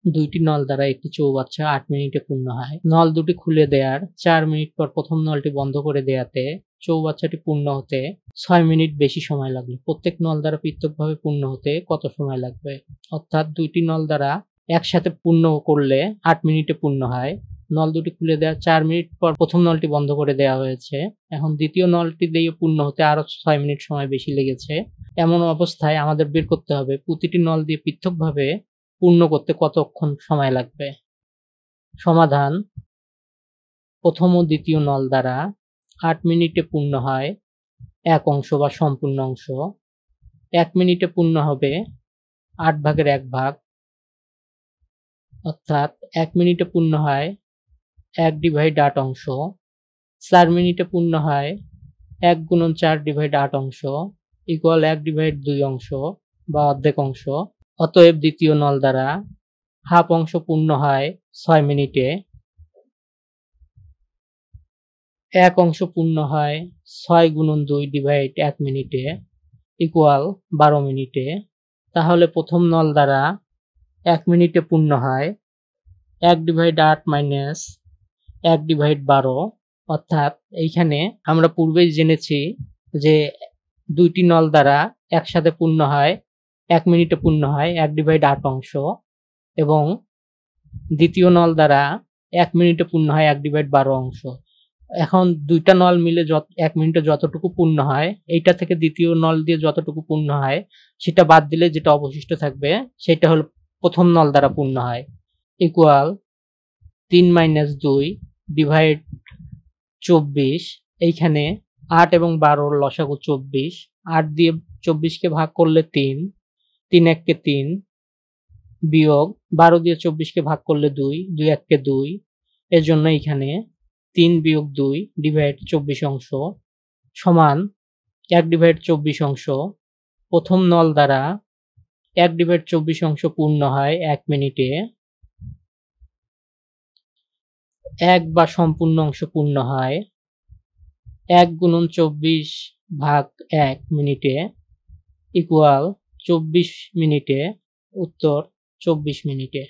দুইটি নল দ্বারা একটি চৌবাচ্চা 8 মিনিটে পূর্ণ হয়। নল দুটি খুলে দেওয়ার 4 মিনিট পর প্রথম নলটি বন্ধ করে দেওয়াতে চৌবাচ্চাটি পূর্ণ হতে 6 মিনিট বেশি সময় লাগলো। প্রত্যেক নল দ্বারা পৃথকভাবে পূর্ণ হতে কত সময় লাগবে? অর্থাৎ দুইটি নল দ্বারা একসাথে পূর্ণ করলে 8 মিনিটে পূর্ণ হয়। নল দুটি খুলে দেওয়ার 4 মিনিট পর প্রথম নলটি বন্ধ করে দেওয়া হয়েছে। এখন দ্বিতীয় নলটি দিয়ে পূর্ণ হতে আরো 6 মিনিট সময় বেশি লেগেছে। এমন অবস্থায় আমাদের বের করতে হবে প্রতিটি নল দিয়ে পৃথকভাবে পূর্ণ করতে কতক্ষণ সময় লাগবে। সমাধান: প্রথম ও দ্বিতীয় নল দ্বারা 8 মিনিটে পূর্ণ হয় এক অংশ বা সম্পূর্ণ অংশ। 1 মিনিটে পূর্ণ হবে 8 ভাগের 1 ভাগ, অর্থাৎ 1 মিনিটে পূর্ণ হয় 1/8 অংশ। 4 মিনিটে পূর্ণ হয় 1 গুণন 4/8 অংশ ইকুয়াল 1/2 অংশ বা অর্ধেক অংশ। অতএব দ্বিতীয় নল দ্বারা হাফ অংশ পূর্ণ হয় 6 মিনিটে, 1 অংশ পূর্ণ হয় 6 গুণন 2/1 মিনিটে ইকুয়াল 12 মিনিটে। তাহলে প্রথম নল দ্বারা 1 মিনিটে পূর্ণ হয় 1/8 মাইনাস 1/12, অর্থাৎ এইখানে আমরা পূর্বেই জেনেছি যে দুইটি নল দ্বারা একসাথে পূর্ণ হয় 1 মিনিটে পূর্ণ হয় 1/8 অংশ এবং দ্বিতীয় নল দ্বারা 1 মিনিটে পূর্ণ হয় 1/12 অংশ। এখন দুইটা নল মিলে 1 মিনিটে যতটুকু পূর্ণ হয় এইটা থেকে দ্বিতীয় নল দিয়ে যতটুকু পূর্ণ হয় সেটা বাদ দিলে যেটা অবশিষ্ট থাকবে সেটা হলো প্রথম নল দ্বারা পূর্ণ হয় ইকুয়াল 3 - 2 ডিভাইড 24। এইখানে 8 এবং 12 লসাগু 24। 8 দিয়ে 24কে ভাগ করলে 3, 3 1 3 বিয়োগ 12 দিয়ে 24কে ভাগ করলে 2, 2 1 2। এর জন্য এখানে 3 বিয়োগ 2 ডিভাইড 24 অংশ সমান 1/24 অংশ। প্রথম নল দ্বারা 1/24 অংশ পূর্ণ হয় 1 মিনিটে। 1 বা সম্পূর্ণ অংশ পূর্ণ হয় 1 গুণন 24 ভাগ 1 মিনিটে ইকুয়াল 24 মিনিটে। উত্তর 24 মিনিটে।